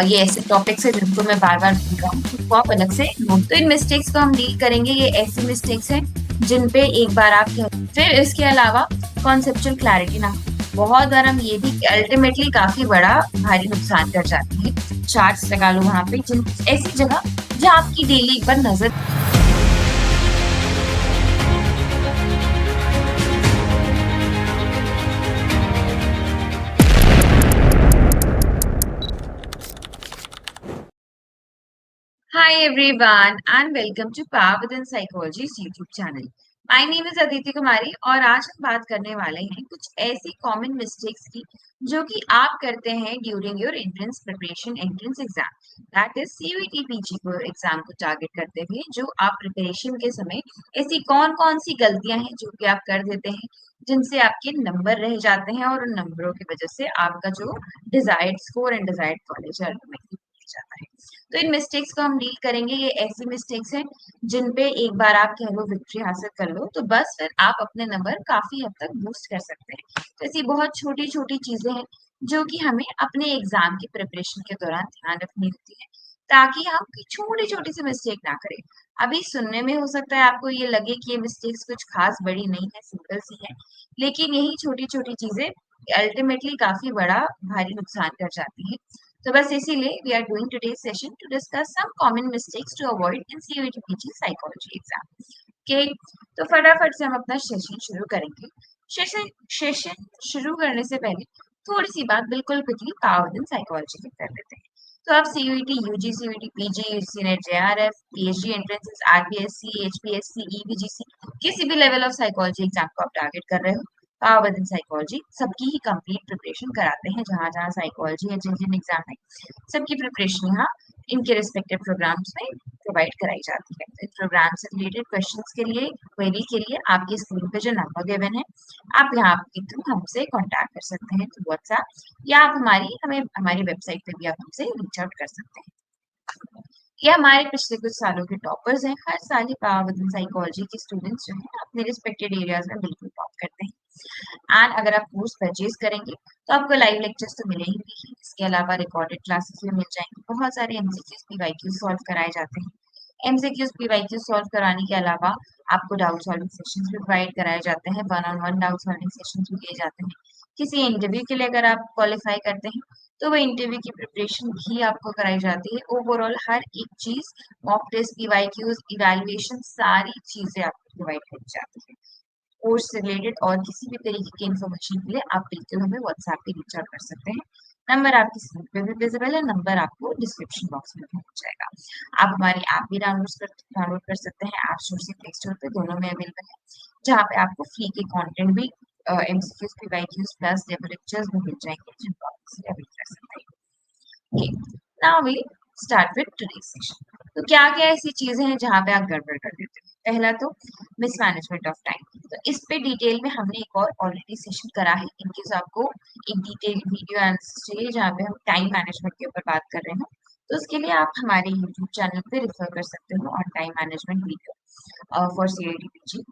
ये ऐसे टॉपिक्स है जिनको मैं बार-बार भूल रहा हूँ, उसको आप अलग से नोट। तो इन मिस्टेक्स को हम डील करेंगे, ये ऐसी मिस्टेक्स हैं जिन पे एक बार आप फिर इसके अलावा कॉन्सेप्चुअल क्लैरिटी ना हो। बहुत बार हम ये भी अल्टीमेटली काफ़ी बड़ा भारी नुकसान कर जाते हैं। चार्ट्स लगा लो वहाँ पे जिन ऐसी जगह जहाँ आपकी डेली एक बार नज़र Hi everyone and welcome to Power Within Psychology's YouTube channel. My name is Aditi Kumari और आज हम बात करने वाले हैं कुछ ऐसी कॉमन मिस्टेक्स की जो कि आप करते हैं during your entrance preparation entrance exam that is CUET PG को एग्जाम को टारगेट करते हुए जो आप प्रिपरेशन के समय ऐसी कौन कौन सी गलतियां हैं जो कि आप कर देते हैं जिनसे आपके नंबर रह जाते हैं और उन नंबरों की वजह से आपका जो desired score and desired college ultimately जाता है। तो इन मिस्टेक्स को हम डील करेंगे, ये ऐसी मिस्टेक्स हैं जिन पे एक बार आप कह लो विक्ट्री हासिल कर लो तो बस फिर आप अपने नंबर काफी हद तक बूस्ट कर सकते हैं। तो ऐसी बहुत छोटी छोटी चीजें हैं जो कि हमें अपने एग्जाम की प्रिपरेशन के दौरान ध्यान रखनी होती है ताकि हम कोई छोटी छोटी सी मिस्टेक ना करें। अभी सुनने में हो सकता है आपको ये लगे कि ये मिस्टेक्स कुछ खास बड़ी नहीं है, सिंपल सी है, लेकिन यही छोटी छोटी चीजें अल्टीमेटली काफी बड़ा भारी नुकसान कर जाती है। तो बस इसीलिए we are doing today's session to discuss some common mistakes to avoid in CUET PG psychology exam. Okay, तो फटाफट से हम अपना सेशन शुरू करेंगे। सेशन सेशन शुरू करने से पहले थोड़ी सी बात बिल्कुल quickly power within psychology की कर लेते हैं। तो आप CUET, UG, CUET, PG, UG NET, JRF, PhD entrances, RPSC, HPSC, EBGC, किसी भी लेवल ऑफ साइकोलॉजी एग्जाम को आप टारगेट कर रहे हो, पावर विद इन साइकोलॉजी सबकी ही कंप्लीट प्रिपरेशन कराते हैं। जहाँ जहाँ साइकोलॉजी या जिन जिन एग्जाम है सबकी प्रिपरेशन यहाँ इनके रिस्पेक्टिव प्रोग्राम्स में प्रोवाइड कराई जाती है। तो प्रोग्राम से रिलेटेड क्वेश्चंस के लिए, क्वेरी के लिए आपकी स्क्रीन पे जो नंबर गिवन है आप यहाँ के थ्रू हमसे कांटेक्ट कर सकते हैं थ्रू व्हाट्सएप, या आप हमारी वेबसाइट पे भी आप हमसे रीच आउट कर सकते हैं। ये हमारे पिछले कुछ सालों के टॉपर्स हैं। हर साल ही पावर विद इन साइकोलॉजी के स्टूडेंट्स जो हैं अपने रिस्पेक्टेड एरियाज में बिल्कुल टॉप करते हैं। एंड अगर आप कोर्स परचेज करेंगे तो आपको लाइव लेक्चर्स तो मिलेंगे ही, इसके अलावा रिकॉर्डेड क्लासेस भी मिल जाएंगे। बहुत सारे एमसीक्यूज पीवाईक्यूज सॉल्व कराए जाते हैं। एमसीक्यूज पीवाईक्यूज सॉल्व कराने के अलावा आपको डाउट सॉल्विंग सेशंस भी प्रोवाइड कराए जाते हैं, one on one doubt solving sessions भी दिए जाते हैं। किसी इंटरव्यू के लिए अगर आप क्वालिफाई करते हैं तो वो इंटरव्यू की प्रिपरेशन भी आपको कराई जाती है। ओवरऑल हर एक चीज, मॉक टेस्ट, पीवाईक्यूज, इवैल्यूएशन, सारी चीजें आपको प्रोवाइड की जाती है। कोर्स से रिलेटेड और किसी भी तरीके की इन्फॉर्मेशन के लिए आप बिल्कुल हमें व्हाट्सएप पे रीच आउट कर सकते हैं। नंबर आपकी स्क्रीन पे भी विजिबल है, नंबर आपको डिस्क्रिप्शन बॉक्स में भी मिल जाएगा। आप हमारी ऐप भी डाउनलोड कर सकते हैं, ऐप स्टोर से प्ले स्टोर पे दोनों में अवेलेबल है, जहाँ पे आपको फ्री के कंटेंट भी MCQs, PYQs plus demo lectures भी मिल जाएंगे जिनको आप इजीली अवेल कर सकते हैं। Okay, now we start with today's session. तो क्या क्या ऐसी चीजें हैं जहाँ पे आप गड़बड़ कर देते हैं? पहला तो मिसमैनेजमेंट ऑफ टाइम। तो इस पे डिटेल में हमने एक और ऑलरेडी सेशन करा है। इनकेस आपको एक डिटेल वीडियो आंसर चाहिए जहाँ पे हम टाइम मैनेजमेंट के ऊपर बात कर रहे हैं, तो उसके लिए आप हमारे यूट्यूब चैनल पे रेफर कर सकते हो on time management video for CUET PG.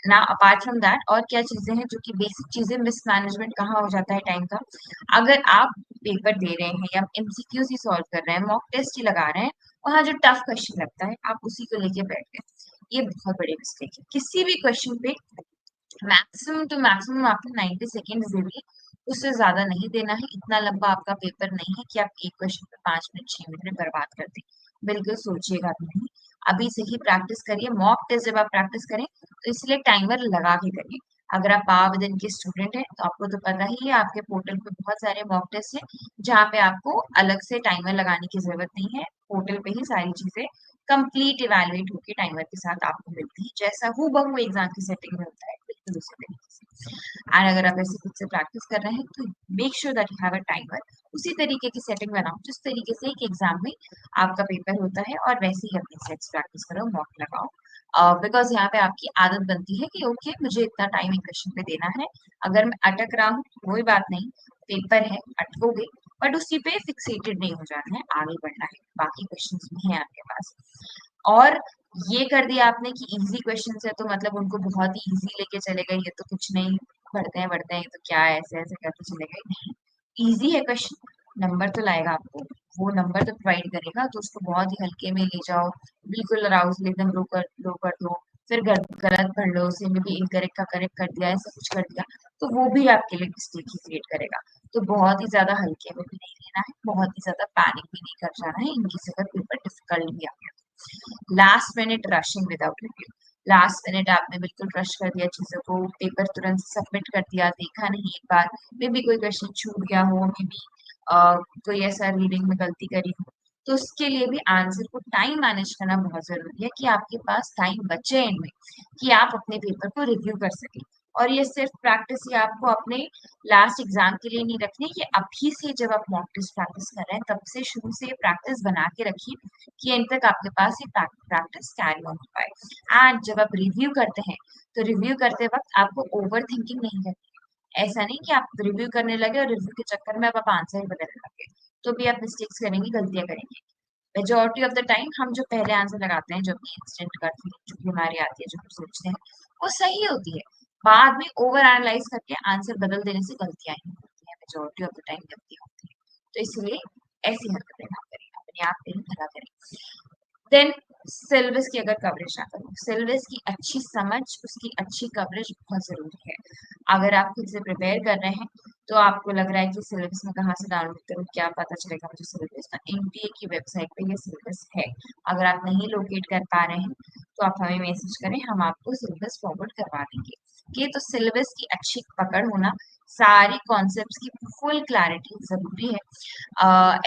ना अपार्ट फ्रॉम दैट और क्या चीजें हैं जो कि बेसिक चीजें, मिसमैनेजमेंट कहाँ हो जाता है टाइम का? अगर आप पेपर दे रहे हैं या एमसीक्यूज ही सॉल्व कर रहे हैं, मॉक टेस्ट ही लगा रहे हैं, वहां जो टफ क्वेश्चन लगता है आप उसी को लेके बैठ गए, ये बहुत बड़ी मिस्टेक है। किसी भी क्वेश्चन पे मैक्सिमम टू मैक्सिमम आपको 90 सेकेंड्स देंगे, उससे ज्यादा नहीं देना है। इतना लंबा आपका पेपर नहीं है कि आप एक क्वेश्चन पे 5 मिनट 6 मिनट में बर्बाद कर दें, बिल्कुल सोचिएगा भी नहीं। अभी से ही प्रैक्टिस करिए। मॉक टेस्ट जब आप प्रैक्टिस करें तो इसलिए टाइमर लगा के करिए। अगर आप पावर विद इन के स्टूडेंट हैं तो आपको तो पता ही है, आपके पोर्टल पे बहुत सारे मॉक टेस्ट हैं जहाँ पे आपको अलग से टाइमर लगाने की जरूरत नहीं है। पोर्टल पे ही सारी चीजें कंप्लीट इवैल्यूएट होकर टाइमर के साथ आपको मिलती है, जैसा हूबहू एग्जाम की सेटिंग में होता है बिल्कुल उसी तरीके से। एंड अगर आप ऐसे खुद से प्रैक्टिस कर रहे हैं तो make sure that you have a timer. उसी तरीके की सेटिंग बनाओ जिस तरीके से एक एग्जाम में आपका पेपर होता है, और वैसे ही अपने सेट्स प्रैक्टिस करो, मॉक लगाओ। बिकॉज यहाँ पे आपकी आदत बनती है कि ओके मुझे इतना टाइम एक क्वेश्चन पे देना है। अगर मैं अटक रहा हूँ कोई बात नहीं, पेपर है, अटकोगे बट उसी पे फिक्सेटेड नहीं हो जाना है, आगे बढ़ना है, बाकी क्वेश्चंस भी हैं आपके पास। और ये कर दिया आपने कि इजी क्वेश्चन है तो मतलब उनको बहुत ही इजी लेके चले गए, ये तो कुछ नहीं, बढ़ते हैं ये तो क्या है, ऐसे ऐसे करते चले गए। इजी है क्वेश्चन, नंबर तो लाएगा आपको, वो नंबर तो प्रोवाइड करेगा, तो उसको बहुत ही हल्के में ले जाओ, बिल्कुल अराउजल एकदम लो कर दो, फिर गलत पढ़ लो, उसे में भी इनकरेक्ट का करेक्ट कर दिया, ऐसा कुछ कर दिया, तो वो भी आपके लिए मिस्टेक ही क्रिएट करेगा। तो बहुत ही ज्यादा हल्के में भी नहीं लेना है, बहुत ही ज्यादा पैनिक भी नहीं कर जाना है इनकेस अगर पेपर डिफिकल्ट भी आ गया। Last minute rushing without review, last minute आपने बिल्कुल रश कर दिया चीजों को, पेपर तुरंत सबमिट कर दिया, देखा नहीं एक बार, मे बी कोई क्वेश्चन छूट गया हो, मे बी कोई ऐसा रीडिंग में गलती करी हो, तो उसके लिए भी आंसर को टाइम मैनेज करना बहुत जरूरी है कि आपके पास टाइम बचे एंड में कि आप अपने पेपर को रिव्यू कर सकें। और ये सिर्फ प्रैक्टिस ही आपको अपने लास्ट एग्जाम के लिए नहीं रखनी, ये अभी से जब आप मॉक टेस्ट प्रैक्टिस कर रहे हैं तब से शुरू से प्रैक्टिस बना के रखिए कि एंड तक आपके पास ये प्रैक्टिस कैरी ऑन हो पाए। एंड जब आप रिव्यू करते हैं तो रिव्यू करते वक्त आपको ओवर थिंकिंग नहीं करनी है। ऐसा नहीं कि आप रिव्यू करने लगे और रिव्यू के चक्कर में अब आप आंसर ही बदलने लगे, तो भी आप मिस्टेक्स करेंगे, गलतियां करेंगे। मेजोरिटी ऑफ द टाइम हम जो पहले आंसर लगाते हैं, जो अपनी इंस्टेंट गट जो भी हमारी आती है, जो हम सोचते हैं वो सही होती है, बाद में ओवर एनालाइज करके आंसर बदल देने से गलतियां ही होती हैं, मेजोरिटी ऑफ द टाइम गलतियां होती है। तो इसलिए ऐसी हरकतें ना करें, अपने आप पे ही भला करें। देन सिलेबस की अगर कवरेज ना करो, सिलेबस की अच्छी समझ, उसकी अच्छी कवरेज बहुत जरूरी है। अगर आप खुद से प्रिपेयर कर रहे हैं तो आपको लग रहा है कि सिलेबस में कहाँ से डाउनलोड करूँ, क्या पता चलेगा मुझे सिलेबस का, एनटीए की वेबसाइट पे ये सिलेबस है। अगर आप नहीं लोकेट कर पा रहे हैं तो आप हमें मैसेज करें, हम आपको सिलेबस फॉरवर्ड करवा देंगे। कि तो सिलेबस की अच्छी पकड़ होना, सारी कॉन्सेप्ट्स की फुल क्लैरिटी जरूरी है।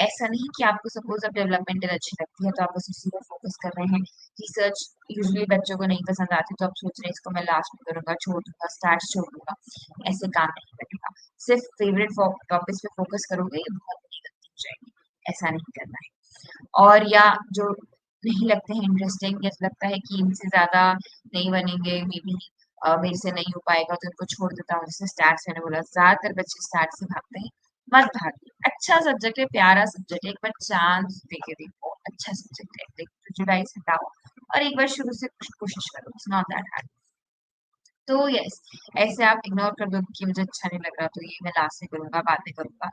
ऐसा नहीं कि आपको सपोज अब डेवलपमेंटल अच्छी लगती है तो आप बस उसी पर फोकस कर रहे हैं। रिसर्च यूजुअली बच्चों को नहीं पसंद आती, तो आप सोच रहे हैं इसको मैं लास्ट में करूंगा, छोड़ दूंगा, स्टार्ट छोड़ दूंगा, ऐसे काम नहीं करेगा। सिर्फ फेवरेट टॉपिक्स पे फोकस करोगे, ये बहुत बड़ी गलती हो जाएगी, ऐसा नहीं करना है। और या जो नहीं लगते हैं इंटरेस्टिंग, या लगता है कि इनसे ज्यादा नहीं बनेंगे, मे बी मेरे से नहीं हो पाएगा, तो इनको छोड़ देता हूँ, जैसे स्टैट्स मैंने बोला, ज्यादातर बच्चे स्टैट्स से भागते हैं। मत भागिए, अच्छा सब्जेक्ट है, प्यारा सब्जेक्ट है, एक बार चांस देके देखो, अच्छा सब्जेक्ट है, देखो जुड़ाई हटाओ और एक बार शुरू से कोशिश करो, इट्स नॉट दैट हार्ड। तो यस, ऐसे आप इग्नोर कर दो कि मुझे अच्छा नहीं लग रहा तो ये मैं लास्ट में करूंगा, बाद में करूंगा,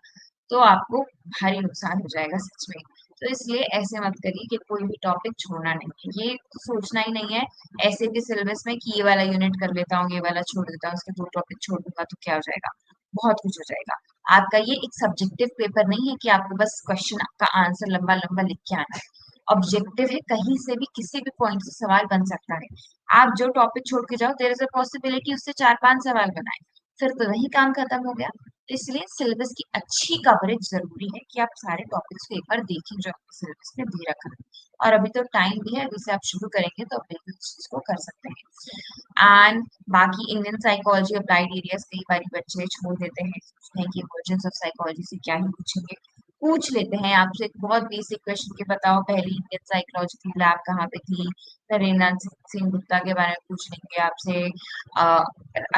तो आपको भारी नुकसान हो जाएगा सच में। तो इसलिए ऐसे मत करिए कि कोई भी टॉपिक छोड़ना नहीं है, ये सोचना ही नहीं है ऐसे भी सिलेबस में कि ये वाला यूनिट कर लेता हूँ, ये वाला छोड़ देता हूँ, उसके 2 टॉपिक छोड़ दूंगा तो क्या हो जाएगा, बहुत कुछ हो जाएगा। आपका ये एक सब्जेक्टिव पेपर नहीं है कि आपको बस क्वेश्चन का आंसर लंबा लंबा लिख के आना है। ऑब्जेक्टिव है, कहीं से भी किसी भी पॉइंट से सवाल बन सकता है। आप जो टॉपिक छोड़ के जाओ, देयर इज अ पॉसिबिलिटी उससे 4-5 सवाल बनाए, फिर तो वही काम खत्म हो गया। तो इसलिए सिलेबस की अच्छी कवरेज जरूरी है कि आप सारे टॉपिक्स को एक बार देखें जो आपके सिलेबस में दे रखा है। और अभी तो टाइम भी है, अभी से आप शुरू करेंगे तो आप बिल्कुल इस चीज को कर सकते हैं। एंड बाकी इंडियन साइकोलॉजी अप्लाइड एरियाज कई बार बच्चे छोड़ देते हैं, सोचते हैं कि इमर्जेंस ऑफ साइकोलॉजी से क्या ही पूछेंगे। पूछ लेते हैं आपसे एक बहुत बेसिक क्वेश्चन के, बताओ पहली इंडियन साइकोलॉजी की लैब कहाँ पे थी, नरेंद्र सिंह गुप्ता के बारे में पूछ लेंगे आपसे।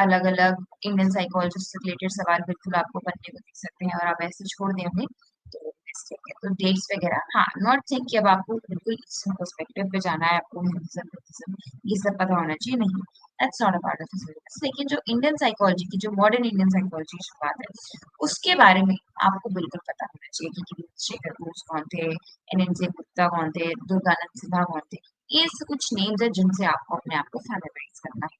अलग अलग इंडियन साइकोलॉजिस्ट से रिलेटेड सवाल बिल्कुल आपको बनने को दिख सकते हैं, और आप ऐसे छोड़ देंगे तो mistake है। तो डेट्स वगैरह, हाँ, नॉट थिंक कि अब आपको बिल्कुल पर्सपेक्टिव पे जाना है, आपको हिंदुज्म बुद्धिज्म ये सब पता होना चाहिए, नहीं, that's not a part of syllabus. लेकिन जो इंडियन साइकोलॉजी की, जो मॉडर्न इंडियन साइकोलॉजी की बात है, उसके बारे में आपको बिल्कुल पता होना चाहिए कि शेखर घोष कौन थे, एनएन गुप्ता कौन थे, दुर्गानंद सिन्हा कौन थे। ये कुछ नेम्स है जिनसे आपको अपने आप को फैमिलाइज करना है।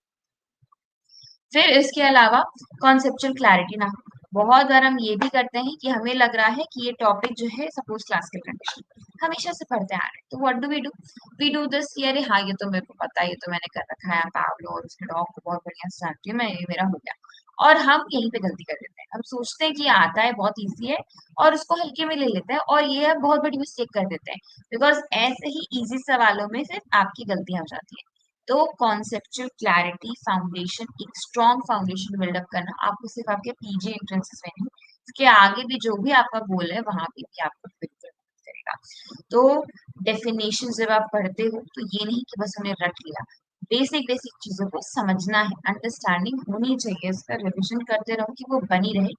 फिर इसके अलावा कॉन्सेप्चुअल क्लैरिटी ना हो। बहुत बार हम ये भी करते हैं कि हमें लग रहा है कि ये टॉपिक जो है, सपोज क्लासिकल कंडीशन हमेशा से पढ़ते आ रहे हैं, तो what do we do this, कि अरे हाँ ये तो मेरे को पता है, ये तो मैंने कर रखा है, पावलो और उसके डॉग को बहुत बढ़िया से जानती हूँ मैं, ये मेरा हो गया। और हम यहीं पे गलती कर देते हैं, हम सोचते हैं कि ये आता है, बहुत ईजी है, और उसको हल्के में ले लेते हैं, और ये बहुत बड़ी मिस्टेक कर देते हैं, बिकॉज ऐसे ही इजी सवालों में फिर आपकी गलतियां हो जाती है। तो कॉन्सेप्चुअल क्लैरिटी फाउंडेशन, एक स्ट्रॉन्ग फाउंडेशन बिल्डअप करना आपको सिर्फ आपके पीजी एंट्रेंसेस में नहीं, इसके आगे भी जो भी आपका गोल है वहां पे भी आपको बिल्कुल मदद करेगा। तो डेफिनेशन जब आप पढ़ते हो तो ये नहीं कि बस उन्हें रट लिया, बेसिक बेसिक चीजों को समझना है, अंडरस्टैंडिंग होनी चाहिए, इसका रिविजन करते रहो कि वो बनी रहे।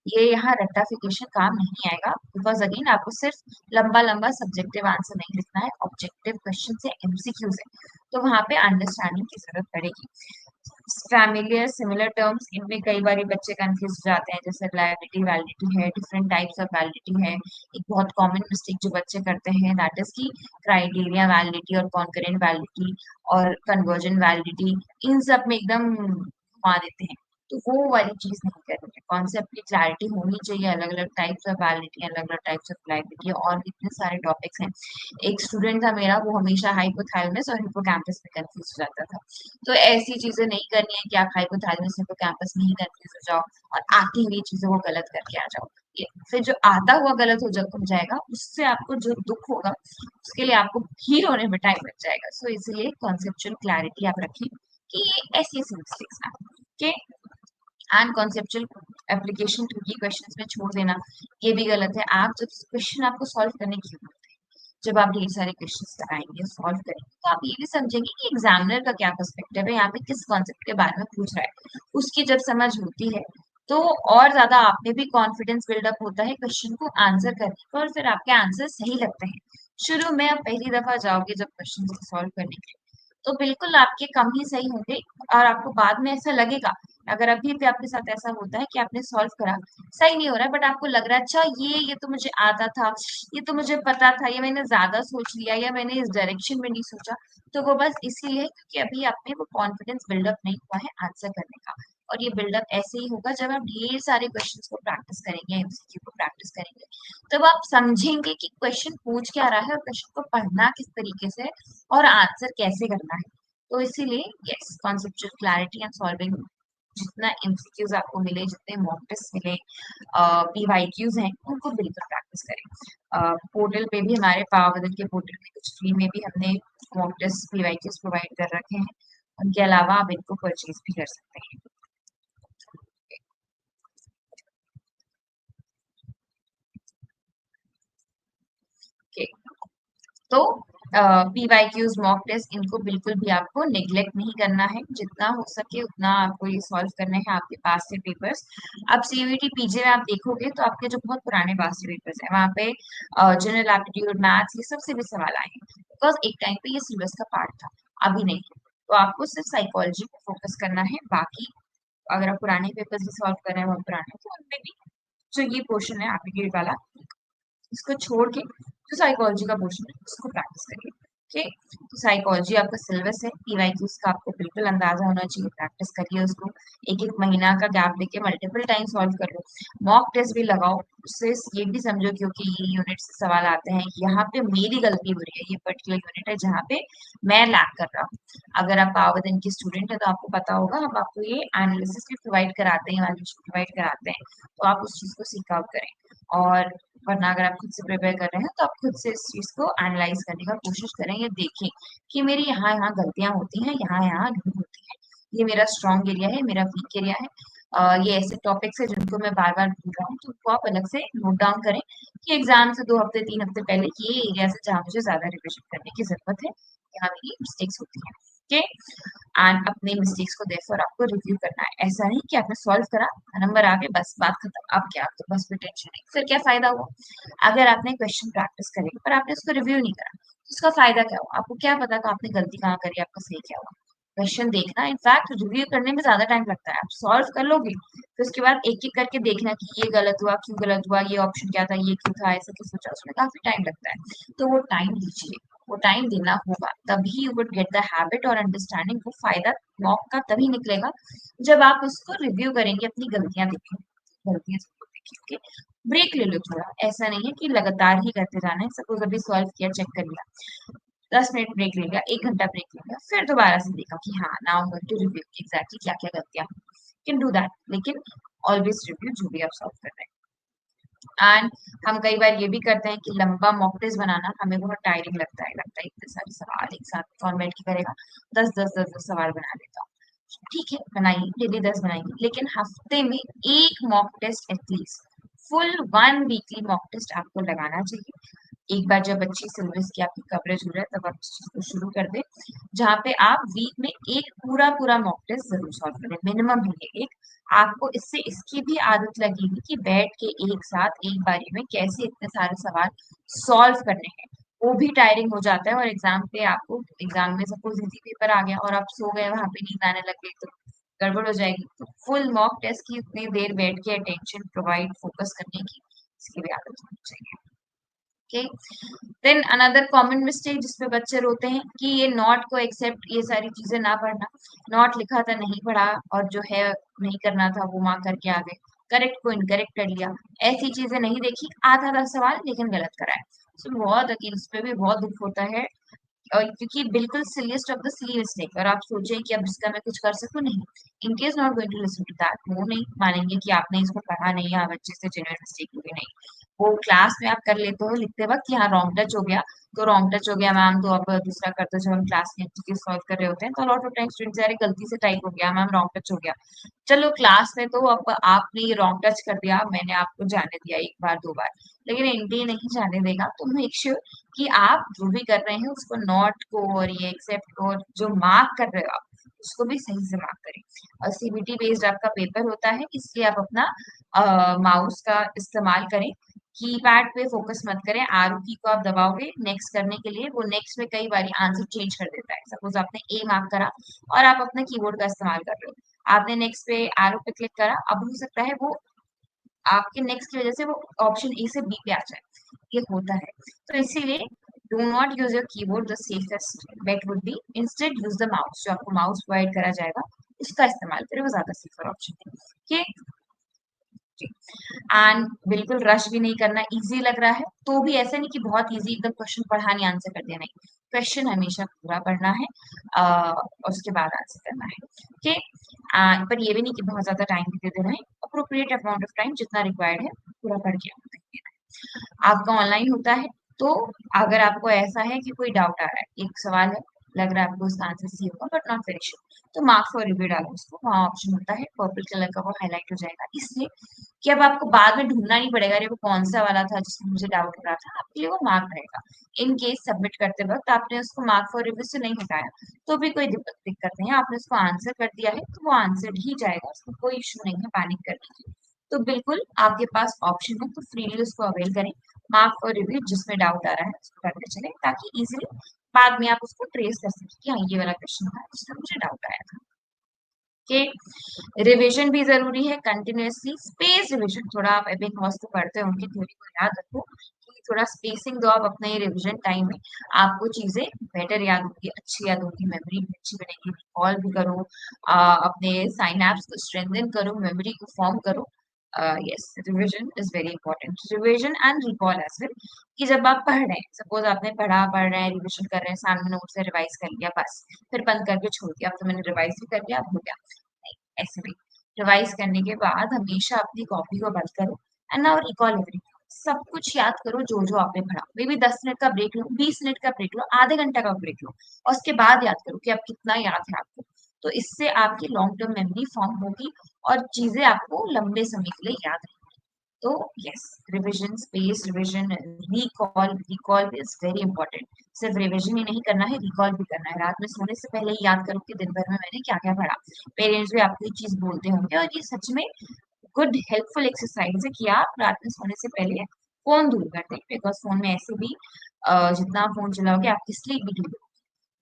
ये यहाँ रट्टाफिकेशन काम नहीं आएगा, बिकॉज अगेन आपको सिर्फ लंबा लंबा सब्जेक्टिव आंसर नहीं लिखना है, ऑब्जेक्टिव क्वेश्चन से एमसीक्यूज है, तो वहां पे अंडरस्टैंडिंग की जरूरत पड़ेगी। फैमिलियर सिमिलर टर्म्स, इनमें कई बार बच्चे कंफ्यूज हो जाते हैं, जैसे रिलायबिलिटी वैलिडिटी है, डिफरेंट टाइप्स ऑफ वैलिडिटी है। एक बहुत कॉमन मिस्टेक जो बच्चे करते हैं दैट इज की क्राइटेरिया वैलिडिटी और कॉन्करेंट वैलिडिटी और कन्वर्जन वैलिडिटी, इन सब में एकदम घुमा देते हैं। तो वो वाली चीज नहीं करनी है, कॉन्सेप्ट की क्लैरिटी होनी चाहिए, अलग अलग टाइप्स ऑफ वैलिडिटी, अलग अलग टाइप्स ऑफ रिलायबिलिटी और भी इतने सारे टॉपिक्स हैं। एक स्टूडेंट था मेरा, वो हमेशा हाइपोथैलेमस और हिप्पोकैम्पस में कंफ्यूज हो जाता था। तो ऐसी चीजें नहीं करनी है कि आप हाइपोथैलेमस हिप्पोकैम्पस में ही कंफ्यूज हो जाओ और आती हुई चीजों को गलत करके आ जाओ। ये फिर जो आता हुआ गलत हो जाएगा, उससे आपको जो दुख होगा, उसके लिए आपको ही होने में टाइम लग जाएगा। सो इसलिए कॉन्सेप्चुअल क्लैरिटी आप रखिए कि ये ऐसी ऐसी मिस्टेक्स ना के एंड कॉन्सेप्चुअल एप्लीकेशन टू की क्वेश्चंस में छोड़ देना, ये भी गलत है। आप जब क्वेश्चन आपको सॉल्व करने की होती है, जब आप ढेर सारे क्वेश्चंस कराएंगे, सॉल्व करेंगे, तो आप ये भी समझेंगे कि एग्जामिनर का क्या पर्सपेक्टिव है, यहाँ पे किस कॉन्सेप्ट के बारे में पूछ रहा है। उसकी जब समझ होती है तो और ज्यादा आप में भी कॉन्फिडेंस बिल्डअप होता है क्वेश्चन को आंसर करने का, और फिर आपके आंसर सही लगते हैं। शुरू में आप पहली दफा जाओगे जब क्वेश्चन को सॉल्व करने के लिए, तो बिल्कुल आपके कम ही सही होंगे, और आपको बाद में ऐसा लगेगा, अगर अभी भी आपके साथ ऐसा होता है कि आपने सॉल्व करा, सही नहीं हो रहा है, बट आपको लग रहा है अच्छा ये तो मुझे आता था, ये तो मुझे पता था, ये मैंने ज्यादा सोच लिया या मैंने इस डायरेक्शन में नहीं सोचा, तो वो बस इसीलिए क्योंकि अभी आप में वो कॉन्फिडेंस बिल्डअप नहीं हुआ है आंसर करने का। और ये बिल्डअप ऐसे ही होगा जब आप ढेर सारे क्वेश्चंस को प्रैक्टिस करेंगे, एमसीक्यू को प्रैक्टिस करेंगे, तब आप समझेंगे कि क्वेश्चन पूछ क्या रहा है और क्वेश्चन को पढ़ना किस तरीके से और आंसर कैसे करना है। तो इसीलिए yes, conceptual clarity and solving, जितना एमसीक्यूज आपको मिले, जितने मॉक टेस्ट मिले, पीवाईक्यूज हैं, उनको बिल्कुल प्रैक्टिस करें। पोर्टल पे भी, हमारे पावरदन के पोर्टल में कुछ फ्री में भी हमने मॉक टेस्ट पीवाईक्यूज प्रोवाइड कर रखे हैं। उनके अलावा आप इनको परचेज भी कर सकते हैं। ओके, तो पीवाईक्यूज मॉक टेस्ट, इनको बिल्कुल भी आपको नेग्लेक्ट नहीं करना है, जितना हो सके उतना आपको ये सॉल्व करने हैं आपके पास से पेपर्स। अब सीयूईटी पीजे में आप देखोगे तो आपके जो बहुत पुराने पास से पेपर्स हैं, वहाँ पे जनरल एप्टीट्यूड, मैथ्स, ये सबसे भी सवाल आए हैं, बिकॉज एक टाइम पे ये सिलेबस का पार्ट था, अभी नहीं है। तो आपको सिर्फ साइकोलॉजी पे फोकस करना है, बाकी अगर आप पुराने पेपर्स भी सॉल्व कर रहे हैं, बहुत पुराने, तो उनमें भी जो ये पोर्शन है एप्टीट्यूड वाला, इसको छोड़ के जो साइकोलॉजी का पोर्शन है उसको प्रैक्टिस करिए। ओके, तो साइकोलॉजी आपका सिलेबस है, पीवाईक्यूज का आपको बिल्कुल अंदाजा होना चाहिए, प्रैक्टिस करिए उसको, एक एक महीना का गैप देके मल्टीपल टाइम सॉल्व कर लो, मॉक टेस्ट भी लगाओ, उससे ये भी समझो क्योंकि ये यूनिट से सवाल आते हैं, यहाँ पे मेरी गलती हो रही है, ये पर्टिकुलर यूनिट है जहाँ पे मैं लैक कर रहा हूँ। अगर आप पावरदिन की स्टूडेंट है तो आपको पता होगा, हम आपको ये एनालिसिस भी प्रोवाइड कराते हैं, इवैल्यूएशन प्रोवाइड कराते हैं, तो आप उस चीज को सीक आउट करें। और वरना अगर आप खुद से प्रिपेयर कर रहे हैं तो आप खुद से इस चीज को एनालाइज करने का कोशिश करें, या देखें कि मेरी यहाँ यहाँ गलतियां होती हैं, यहाँ यहाँ नहीं होती हैं, ये मेरा स्ट्रॉन्ग एरिया है, मेरा वीक एरिया है। ये ऐसे टॉपिक्स है जिनको मैं बार बार भूल रहा हूँ, तो उनको आप अलग से नोट डाउन करें कि एग्जाम से 2 हफ्ते 3 हफ्ते पहले ये एरिया से जहाँ मुझे ज्यादा रिविजन करने की जरूरत है, यहाँ मेरी मिस्टेक्स होती हैं। ओके, एंड अपने मिस्टेक्स को देख आपको रिव्यू करना है, ऐसा नहीं कि आपने सॉल्व करा, नंबर आ गए, बस बात खत्म, अब क्या, अब तो बस कोई टेंशन नहीं, फिर क्या फायदा हुआ। अगर आपने क्वेश्चन प्रैक्टिस करे पर आपने उसको रिव्यू नहीं करा, तो उसका फायदा क्या हुआ, आपको क्या पता कि आपने गलती कहाँ करी, आपका सही क्या हुआ। क्वेश्चन देखना, इनफैक्ट रिव्यू करने में ज्यादा टाइम लगता है, आप सॉल्व कर लोगे, फिर उसके बाद एक एक करके देखना कि ये गलत हुआ, क्यों गलत हुआ, ये ऑप्शन क्या था, ये क्यों था, ऐसा क्यों सोचा, उसमें काफी टाइम लगता है। तो वो टाइम दीजिए, वो टाइम देना होगा, तभी you would get the habit और अंडरस्टैंडिंग। वो फायदा मॉक का तभी निकलेगा जब आप उसको रिव्यू करेंगे, अपनी गलतियां देखेंगे, गलतियां सबको देखेंगे। ब्रेक ले लो थोड़ा, ऐसा नहीं है कि लगातार ही करते जाना है, सपोज अभी सॉल्व किया, चेक कर लिया, 10 मिनट ब्रेक ले लिया, 1 घंटा ब्रेक ले लिया, फिर दोबारा से देखा कि हाँ now going to review exactly क्या क्या गलतियां, कैन डू दैट, लेकिन ऑलवेज रिव्यू जो भी आप सॉल्व कर रहे हैं। एंड हम कई बार ये भी करते हैं कि लंबा मॉक टेस्ट बनाना हमें बहुत टायरिंग लगता है इतने सारे सवाल एक साथ कौन बैठ के करेगा, 10 10 10 10 सवाल बना लेता हूँ। ठीक है, बनाइए, डेली 10 बनाइए, लेकिन हफ्ते में एक mock test at least, full 1 weekly mock test आपको लगाना चाहिए। एक बार जब अच्छी सिलेबस की आपकी कवरेज हो जाए तब आप इस चीज को शुरू कर दें, जहाँ पे आप वीक में एक पूरा पूरा मॉक टेस्ट जरूर सॉल्व करें, मिनिमम है एक। आपको इससे इसकी भी आदत लगेगी कि बैठ के एक साथ एक बारी में कैसे इतने सारे सवाल सॉल्व करने हैं, वो भी टायरिंग हो जाता है। और एग्जाम पे आपको, एग्जाम में सपोज इजी पेपर आ गया और आप सो गए, वहां पे नींद आने लग गई, तो गड़बड़ हो जाएगी। तो फुल मॉक टेस्ट की उतनी देर बैठ के अटेंशन प्रोवाइड फोकस करने की इसकी भी आदत होनी चाहिए। Okay, then another common mistake जिसपे बच्चे रोते हैं कि ये नॉट को एक्सेप्ट, ये सारी चीजें ना पढ़ना, नॉट लिखा था नहीं पढ़ा और जो है नहीं करना था वो मार्क करके आ गए, करेक्ट को इनकरेक्ट कर लिया, ऐसी चीजें नहीं देखी, आता था सवाल लेकिन गलत कराए। तो बहुत अकेले इस पे भी बहुत दुख होता है, और क्योंकि बिल्कुल सिलीस्ट ऑफ द सिली मिस्टेक, और आप सोचें कि अब इसका मैं कुछ कर सकूं, नहीं, इनके is not going to listen to that, वो नहीं मानेंगे कि आपने इसको पढ़ा नहीं है, आप अच्छे से जेन्युइन मिस्टेक हुई नहीं। वो क्लास में आप कर लेते हो लिखते वक्त, यहाँ रॉन्ग टच हो गया तो रॉन्ग टच हो गया मैम, तो अब दूसरा करते हो। जब हम क्लास में चीजें सॉल्व कर रहे होते हैं तो लॉट ऑफ टाइम स्टूडेंट्स, अरे गलती से टाइप हो गया मैम, रॉन्ग टच हो गया। चलो क्लास में तो अब आपने ये रॉन्ग टच कर दिया, मैंने आपको जाने दिया एक बार दो बार, लेकिन एनडीए नहीं जाने देगा। तो मेक श्योर कि आप जो भी कर रहे हैं उसको, नॉट को और ये एक्सेप्ट को, और जो मार्क कर रहे हो आप उसको भी सही से मार्क करें। और सीबीटी बेस्ड आपका पेपर होता है, इसलिए आप अपना माउस का इस्तेमाल करें, कीपैड पे फोकस मत करें। आरो की को आप दबाओगे नेक्स्ट करने के लिए, वो नेक्स्ट में कई बार आंसर चेंज कर देता है। सपोज आपने ए मार्क करा और आप अपने कीबोर्ड का इस्तेमाल कर रहे हो, आपने नेक्स्ट पे एरो पे क्लिक करा, अब हो सकता है वो आपके नेक्स्ट की वजह से वो ऑप्शन ए से बी पे आ जाए, ये होता है। तो इसीलिए do not use your keyboard, the safest bet would be instead use the mouse, जो आपको माउस प्रोवाइड करा जाएगा उसका इस्तेमाल करें, वो ज्यादा सेफर ऑप्शन है। ओके, एंड बिल्कुल रश भी नहीं करना। इजी लग रहा है तो भी ऐसा नहीं कि बहुत इजी एकदम क्वेश्चन पढ़ा नहीं आंसर कर दिया, नहीं, क्वेश्चन हमेशा पूरा पढ़ना है, और उसके बाद आंसर करना है। ओके, पर ये भी नहीं कि बहुत ज्यादा टाइम भी दे देना है, अप्रोप्रिएट अमाउंट ऑफ टाइम जितना रिक्वायर्ड है पूरा पढ़ के देना है। आपका ऑनलाइन होता है तो अगर आपको ऐसा है कि कोई डाउट आ रहा है, एक सवाल है, लग रहा है आपको उसका आंसर सी होगा बट नॉट वेरी श्योर, तो मार्क फॉर रिव्यू डालो उसको, वहाँ ऑप्शन होता है पर्पल कलर का, वो हाईलाइट हो जाएगा, इसलिए कि अब आपको बाद में ढूंढना नहीं पड़ेगा अरे वो कौन सा वाला था जिसमें मुझे डाउट हो रहा था, आपके लिए वो मार्क रहेगा। इन केस सबमिट करते वक्त आपने उसको मार्क फॉर रिव्यू से नहीं हटाया तो भी कोई दिक्कत नहीं है, आपने उसको आंसर कर दिया है तो वो आंसर ही जाएगा, उसमें कोई इशू नहीं है पैनिक करने की। तो बिल्कुल आपके पास ऑप्शन है तो फ्रीली उसको अवेल करें। मार्क और रिव्यू जिसमें डाउट आ रहा है उसको करते चले, ताकि इजीली बाद में आप उसको ट्रेस कर सकें कि हाँ ये वाला क्वेश्चन था जिसमें मुझे डाउट आया था। रिवीजन भी जरूरी है, कंटिन्यूअसली स्पेस रिवीजन, थोड़ा आप एबिंग हॉस को पढ़ते हो उनकी थ्योरी को याद रखो कि थोड़ा स्पेसिंग दो आप अपने रिवीजन टाइम में, आपको चीजें बेटर याद होगी, अच्छी याद होगी, मेमोरी भी अच्छी बनेगी, रिकॉल भी करो, अपने साइनैप्स को स्ट्रेंथन करो, मेमोरी को फॉर्म करो। Yes, revision is very important, revision and recall as well, कि जब आप पढ़ रहे हैं, सपोज आपने पढ़ रहे हैं, रिवीजन कर रहे हैं, सामने नोट से रिवाइज कर लिया बस, फिर बंद करके छोड़ दिया, अब तो मैंने रिवाइज भी कर लिया अब हो गया, ऐसे भी रिवाइज करने के बाद हमेशा अपनी कॉपी को बंद करो एंड नाउ रिकॉल एवरीथिंग, सब कुछ याद करो जो जो आपने पढ़ा, मे बी 10 मिनट का ब्रेक लो, 20 मिनट का ब्रेक लो, आधे घंटे का ब्रेक लो, और उसके बाद याद करो कि अब कितना याद है आपको। तो इससे आपकी लॉन्ग टर्म मेमोरी फॉर्म होगी और चीजें आपको लंबे समय के लिए याद रहेंगी। तो yes, revision, space revision, recall, recall is very important. सिर्फ रिविजन ही नहीं करना है, रिकॉल भी करना है। रात में सोने से पहले ही याद करो कि दिन भर में मैंने क्या क्या पढ़ा। पेरेंट्स भी आपको ये चीज बोलते होंगे और ये सच में गुड हेल्पफुल एक्सरसाइज है कि आप रात में सोने से पहले फोन दूर कर दें, बिकॉज फोन में ऐसे भी जितना आप फोन चलाओगे आपकी स्लीप भी ठीक होगी।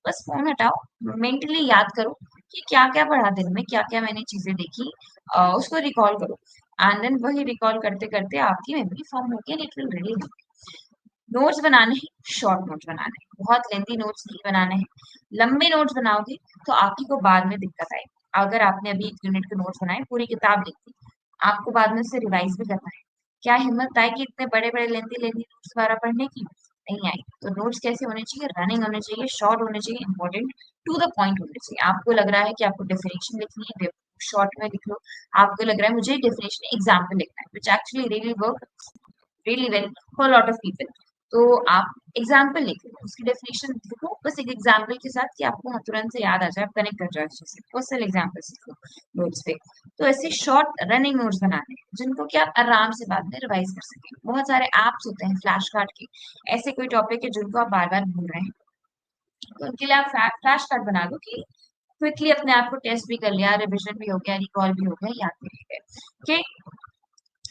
बस फोन हटाओ, मेंटली याद करो कि क्या क्या पढ़ा दिन में, क्या क्या मैंने चीजें देखी, उसको रिकॉल करो, एंड देन वही रिकॉल करते करते आपकी मेमोरी फॉर्म होगी and it will really. Notes बनाने हैं, शॉर्ट नोट्स बनाने हैं, बहुत लेंथी नोट्स नहीं बनाने हैं। लंबे नोट्स बनाओगे तो आप ही को बाद में दिक्कत आएगी। अगर आपने अभी 1 यूनिट के नोट्स बनाए, पूरी किताब लिख दी, आपको बाद में से रिवाइज भी करना है, क्या हिम्मत आएगी इतने बड़े बड़े लेंथी लेंथी नोट्स दोबारा पढ़ने की? नहीं आएगी। तो नोट्स कैसे होने चाहिए? रनिंग होने चाहिए, शॉर्ट होने चाहिए, इंपॉर्टेंट, टू द पॉइंट होने चाहिए। आपको लग रहा है कि आपको डेफिनेशन लिखनी है, शॉर्ट में लिख लो। आपको लग रहा है मुझे डेफिनेशन एग्जाम्पल लिखना है, which actually really work really well for a lot of people। तो आप एग्जाम्पल लिख लो, उसकी डेफिनेशन लिखो बस एक एग्जाम्पल के साथ कि आपको तुरंत से याद आ जाए, आप कनेक्ट कर जाए उससे, पर्सनल एग्जाम्पल सीख लो नोट्स पे। तो ऐसे शॉर्ट रनिंग नोट्स बनाने हैं जिनको कि आप आराम से बाद में रिवाइज कर सकें। बहुत सारे एप्स होते हैं फ्लैश कार्ड के, ऐसे कोई टॉपिक है जिनको आप बार बार भूल रहे हैं, तो उनके लिए आप फ्लैश कार्ड बना दो कि क्विकली अपने आप को टेस्ट भी कर लिया, रिविजन भी हो गया, रिकॉल भी हो गया, याद भी रह गए।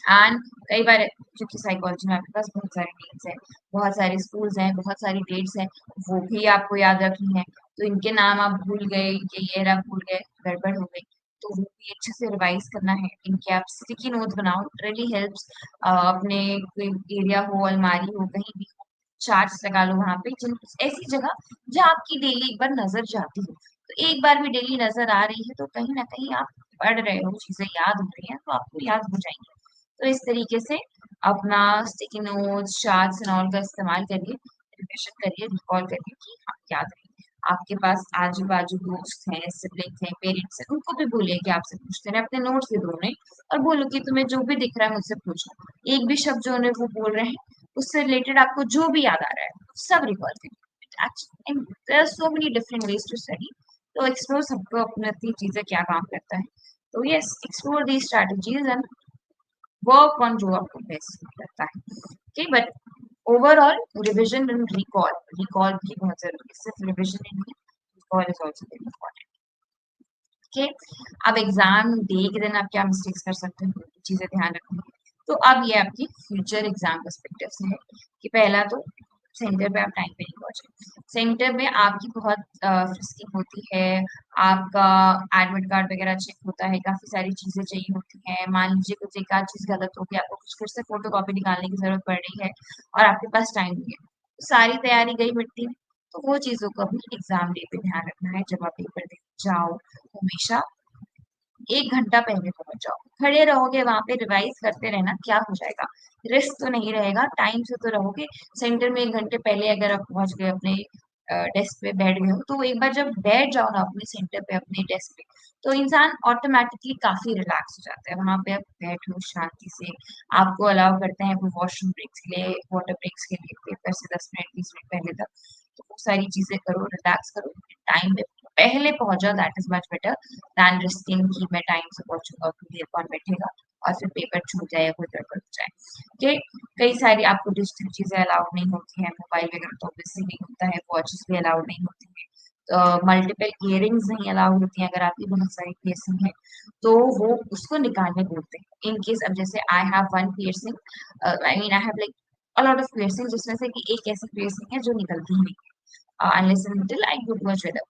एंड कई बार क्योंकि साइकोलॉजी में आपके पास बहुत सारे नेम्स हैं, बहुत सारे स्कूल्स हैं, बहुत सारी डेट्स हैं, वो भी आपको याद रखनी है, तो इनके नाम आप भूल गए, ये ईयर आप भूल गए, गड़बड़ हो गई, तो वो भी अच्छे से रिवाइज करना है। इनके आप स्टिकी नोट्स बनाओ, इट रियली हेल्प्स। अपने कोई एरिया हो, अलमारी हो, कहीं भी हो, चार्ट्स लगा लो वहां पे, जिन ऐसी जगह जहाँ आपकी डेली एक बार नजर जाती हो। तो एक बार भी डेली नजर आ रही है तो कहीं ना कहीं आप पढ़ रहे हो, चीजें याद हो रही हैं तो आपको याद हो जाएंगे। तो इस तरीके से अपना sticky notes, charts and all का इस्तेमाल करिए, रिविजन करिए, रिकॉल करिए कि हाँ याद रहे। आपके पास आजू-बाजू दोस्त हैं, सिबलिंग्स हैं, पेरेंट्स हैं, उनको भी बोलिए कि आपसे पूछते रहें, अपने नोट्स दे दो उन्हें और बोलो कि तुम्हें जो भी दिख रहा है मुझसे पूछो। एक भी शब्द जो उन्हें वो बोल रहे हैं, उससे रिलेटेड आपको जो भी याद आ रहा है, सब रिकॉल करिए। Actually there are so many different ways to study, तो एक्सप्लोर सबको अपनी चीज़ें क्या काम करता है। तो yes, explore these strategies and work on जो आपको बेस्ट लगता है। Okay, but overall revision and recall, recall भी बहुत ज़रूरी है, सिर्फ रिविजन ही नहीं, recall is also very important. Okay, अब एग्जाम डे के दिन आप क्या मिस्टेक्स कर सकते हो, चीजें ध्यान रखनी है। तो अब ये आपकी फ्यूचर एग्जाम पर्सपेक्टिव से है कि पहला तो सेंटर पे आप टाइम पे नहीं पहुंचे। सेंटर में आपकी बहुत फ्रिस्किंग होती है, आपका एडमिट कार्ड वगैरह चेक होता है, काफी सारी चीजें चाहिए होती हैं। मान लीजिए कुछ एक आध चीज गलत हो गई, आपको कुछ फिर से फोटो कॉपी निकालने की जरूरत पड़ रही है और आपके पास टाइम नहीं है, तो सारी तैयारी गई मिट्टी में। तो वो चीजों को भी एग्जाम डे पे ध्यान रखना है। जब आप पेपर दे जाओ, हमेशा 1 घंटा पहले पहुँच जाओ। खड़े रहोगे वहाँ पे रिवाइज़ करते रहना, क्या हो जाएगा? रिस्क तो नहीं रहेगा, टाइम से तो रहोगे। सेंटर में 1 घंटे पहले अगर आप पहुँच गए अपने डेस्क पे बैठ गए हो, तो एक बार जब बैठ जाओ ना अपने सेंटर पे, अपने डेस्क पे, तो इंसान ऑटोमैटिकली काफ़ी रिलैक्स हो जाता है। वहाँ पे आप बैठो शांति से, आपको अलाउ करते हैं वो वॉशरूम ब्रेक्स के लिए, वाटर ब्रेक्स के लिए, पेपर से 10 मिनट, 20 मिनट पहले तक। तो वो सारी चीज़ें करो, रिलैक्स करो, टाइम पे पहले पहुँच जाओ, that is much better than risking कि मैं टाइम से पहुंचूंगा, उतनी देर कौन बैठेगा और फिर पेपर छूट जाए या कोई गड़बड़ हो जाए। कि कई सारी आपको डिजिटल चीजें अलाउड नहीं होती हैं, मोबाइल वगैरह तो ऑब्वियसली नहीं होता है, वॉचेस भी अलाउड नहीं होती हैं, तो मल्टीपल इयरिंग्स नहीं अलाउड होती हैं। अगर आपकी बहुत सारी पियर्सिंग है तो वो उसको निकालने बोलते हैं। इन केस अब जैसे I have one piercing, I mean I have like a lot of piercing, जिसमें से कि एक ऐसी पियर्सिंग है जो निकलती ही नहीं है unless and until I go to a jeweller.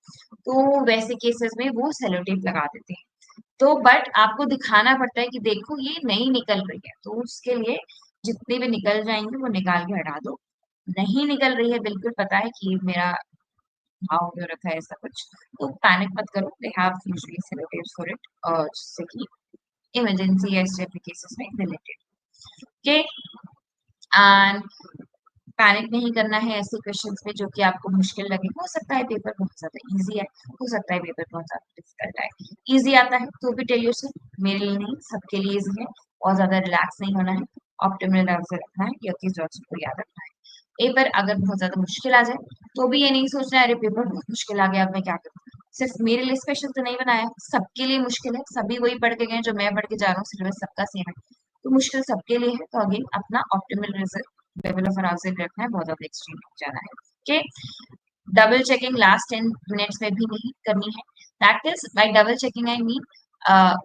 तो वैसे केसेस में वो सेलो टेप लगा देते हैं। तो बट आपको दिखाना पड़ता है कि देखो ये नहीं निकल रही है, तो उसके लिए जितनी भी निकल जाएंगे वो निकाल के हटा दो। नहीं निकल रही है, बिल्कुल पता है कि मेरा घाव हो रखा है ऐसा कुछ, तो पैनिक मत करो, they have usually sellotapes for it, जिससे कि इमरजेंसी या इस टाइप के केसेस में रिलेटेड। ओके, एंड पैनिक नहीं करना है ऐसे क्वेश्चंस में जो कि आपको मुश्किल लगे। हो सकता है पेपर बहुत ज़्यादा ईज़ी है, हो सकता है पेपर बहुत ज़्यादा डिफिकल्ट है। ईज़ी आता है तो भी टेल योरसेल्फ, मेरे लिए नहीं, सबके लिए ईज़ी है। बहुत ज़्यादा रिलैक्स नहीं होना है, ऑप्टिमल नर्व्स रखना है, या किस डॉट्स को याद रखना है। पेपर अगर बहुत ज़्यादा मुश्किल आ जाए, तो भी ये नहीं सोचना है अरे पेपर बहुत मुश्किल आ गया, अब मैं क्या करूँ? सिर्फ मेरे लिए स्पेशल तो नहीं बनाया, सबके लिए मुश्किल है, सभी वही पढ़ के गए जो मैं पढ़ के जा रहा हूँ, सिलेबस सबका सेम है। तो मुश्किल सबके लिए है, तो अगेन अपना optimal result level of arousal रखना है, बहुत ज़्यादा एक्सट्रीम नहीं जाना है। Okay, double checking last 10 minutes में भी नहीं करनी है। That is by double checking I mean,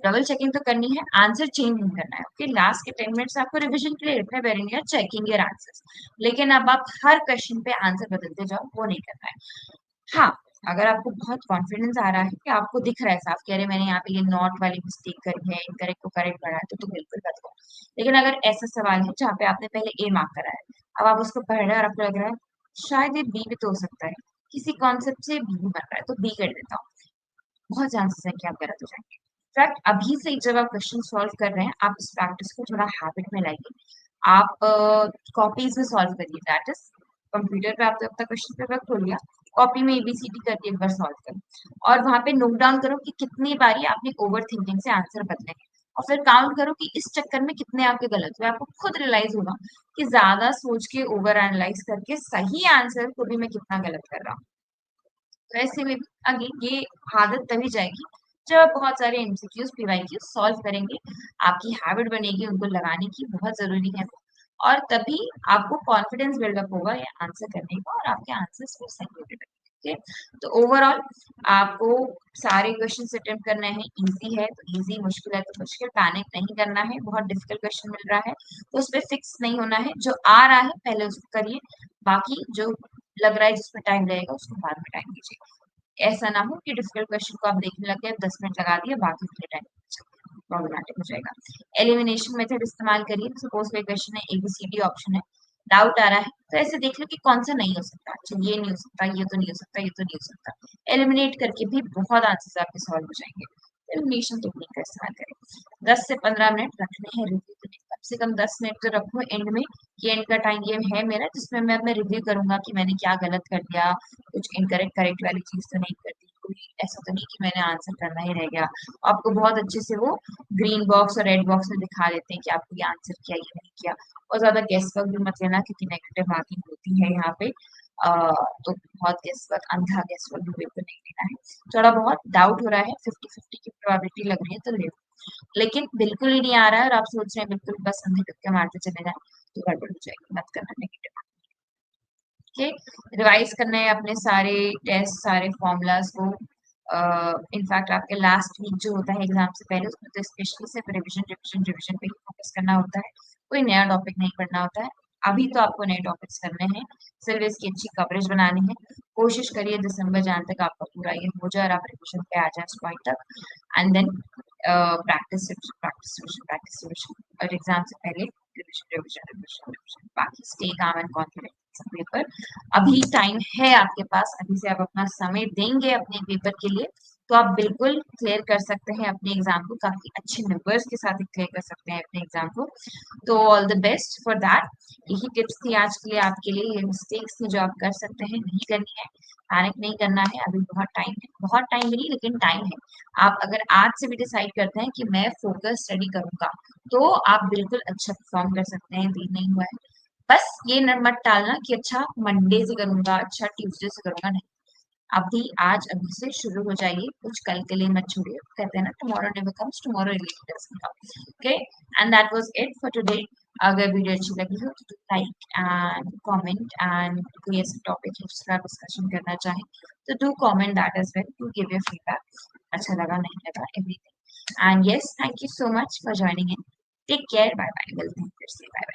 double checking तो करनी है, आंसर चेंज नहीं करना है। ओके, लास्ट के 10 मिनट्स आपको रिवीजन के लिए रखना है, where you are checking your answers. लेकिन अब आप हर क्वेश्चन पे आंसर बदलते जाओ, वो नहीं करना है। हाँ, अगर आपको बहुत कॉन्फिडेंस आ रहा है कि आपको दिख रहा है साफ कि अरे मैंने यहाँ पे ये नॉट वाली मिस्टेक करी है, इनकरेक्ट को करेक्ट पढ़ा है, तो बिल्कुल बदलो। लेकिन अगर ऐसा सवाल है जहाँ पे आपने पहले ए मार्क करा है, अब आप उसको पढ़ रहे हैं और आपको लग रहा है शायद ये बी भी तो हो सकता है, किसी कॉन्सेप्ट से बी भी बन रहा है, तो बी कर देता हूँ। बहुत चांसेस है कि आप गलत हो जाएंगे। इनफैक्ट अभी से ही जब आप क्वेश्चन सॉल्व कर रहे हैं, आप इस प्रैक्टिस को थोड़ा हैबिट में लाइए। आप कॉपीज में सॉल्व करिए, दैट इज कंप्यूटर पे आपने अपना क्वेश्चन पेपर खोल लिया, कॉपी में एबीसीडी करके एक बार सॉल्व करो और वहां पे नोट डाउन करो कि कितनी बारी आपने ओवर थिंकिंग से आंसर बदले हैं, और फिर काउंट करो कि इस चक्कर में कितने आपके गलत हुए। आपको खुद रियलाइज होगा कि ज्यादा सोच के ओवर एनालाइज करके सही आंसर को भी मैं कितना गलत कर रहा हूँ। तो ऐसे में भी अगेन ये आदत तभी जाएगी जब आप बहुत सारे एमसीक्यूज पीवाईक्यूज सॉल्व करेंगे, आपकी हैबिट बनेगी उनको लगाने की, बहुत जरूरी है वो। और तभी आपको कॉन्फिडेंस बिल्डअप होगा ये आंसर करने का, और आपके आंसर्स भी सही होंगे। ठीक है, तो ओवरऑल आपको सारे क्वेश्चन अटेम्प्ट करना है। इजी है तो इजी, मुश्किल है तो मुश्किल, पैनिक नहीं करना है। बहुत डिफिकल्ट क्वेश्चन मिल रहा है तो उस पर फिक्स नहीं होना है, जो आ रहा है पहले उसको करिए, बाकी जो लग रहा है जिसमें टाइम लगेगा उसको बाद में टाइम दीजिए। ऐसा ना हो कि डिफिकल्ट क्वेश्चन को आप देखने लग गए, 10 मिनट लगा दिए, बाकी के टाइम प्रॉब्लमेटिक हो जाएगा। एलिमिनेशन मेथड इस्तेमाल करिए। सपोज कोई क्वेश्चन है, एबीसीडी ऑप्शन है, डाउट आ रहा है, तो ऐसे देख लो कि कौन सा नहीं हो सकता। अच्छा, ये नहीं हो सकता, ये तो नहीं हो सकता, ये तो नहीं हो सकता। एलिमिनेट करके भी बहुत आंसर्स आपके सॉल्व हो जाएंगे। एलिमिनेशन टेक्निक का इस्तेमाल करें। 10 से 15 मिनट रखने हैं रिव्यू के लिए, कम से कम 10 मिनट तो रखो एंड में, कि एंड का टाइम ये है मेरा जिसमें मैं अपना रिव्यू करूंगा कि मैंने क्या गलत कर दिया, कुछ इनकरेक्ट करेक्ट वाली चीज तो नहीं कर दी, कोई ऐसा तो नहीं कि मैंने आंसर करना ही रह गया। आपको बहुत अच्छे से वो ग्रीन बॉक्स और रेड बॉक्स में दिखा देते हैं कि आपको ये आंसर किया, ये नहीं किया। और ज्यादा गेस वर्क भी मत लेना, क्योंकि नेगेटिव मार्किंग होती है यहाँ पे। तो बहुत गेस वर्क, अंधा गेस वर्क भी बिल्कुल नहीं लेना है। थोड़ा बहुत डाउट हो रहा है, 50-50 की प्रोबेबिलिटी लग रही है तो ले लो। लेकिन बिल्कुल ही नहीं आ रहा है और आप सोच रहे हैं बिल्कुल बस अंधे तुक्के मारते चले जाए, तो गड़बड़ हो जाएगी, मत करना नेगेटिव। ओके, रिवाइज करना है अपने सारे टेस्ट, सारे फॉर्मूलाज को। इनफैक्ट आपके लास्ट वीक जो होता है एग्जाम से पहले, उसमें तो स्पेशली सिर्फ रिविजन रिविजन रिविजन पे ही फोकस करना होता है, कोई नया टॉपिक नहीं पढ़ना होता है। अभी तो आपको नए टॉपिक्स करने हैं, सिर्फ इसकी अच्छी कवरेज बनानी है। कोशिश करिए दिसंबर जान तक आपका पूरा ये हो जाए और आप रिविजन पे आ जाए उस पॉइंट तक। And then practice practice practice revision, और एग्जाम से पहले रिविजन रिविजन रिविजन रिविजन। बाकी stay calm and confident paper. अभी टाइम है आपके पास, अभी से आप अपना समय देंगे अपने पेपर के लिए, तो आप बिल्कुल क्लियर कर सकते हैं अपने एग्जाम को, काफी अच्छे नंबर्स के साथ क्लियर कर सकते हैं अपने एग्जाम को। तो all the best for that. यही टिप्स थी आज के लिए आपके लिए, ये मिस्टेक्स थी जो आप कर सकते हैं, नहीं करनी है, पैनिक नहीं करना है। अभी बहुत टाइम है, बहुत टाइम भी नहीं लेकिन टाइम है। आप अगर आज से भी डिसाइड करते हैं कि मैं फोकस स्टडी करूंगा, तो आप बिल्कुल अच्छा परफॉर्म कर सकते हैं, देर नहीं हुआ है। बस ये मत टालना कि अच्छा मंडे से करूंगा, अच्छा ट्यूसडे से करूंगा, नहीं। अभी आज अभी से शुरू हो जाइए, कुछ कल के लिए मत छोड़िए। कहते हैं ना, tomorrow never comes, tomorrow really doesn't come. Okay, and that was it for today. अगर वीडियो अच्छी लगी हो तो लाइक एंड कमेंट, एंड कोई ऐसा टॉपिक है जिसका डिस्कशन करना चाहें तो do comment that as well, to give your feedback, अच्छा लगा नहीं लगा everything. And yes, thank you so much for joining in. Take care, bye bye, मिलते हैं फिर से, बाय।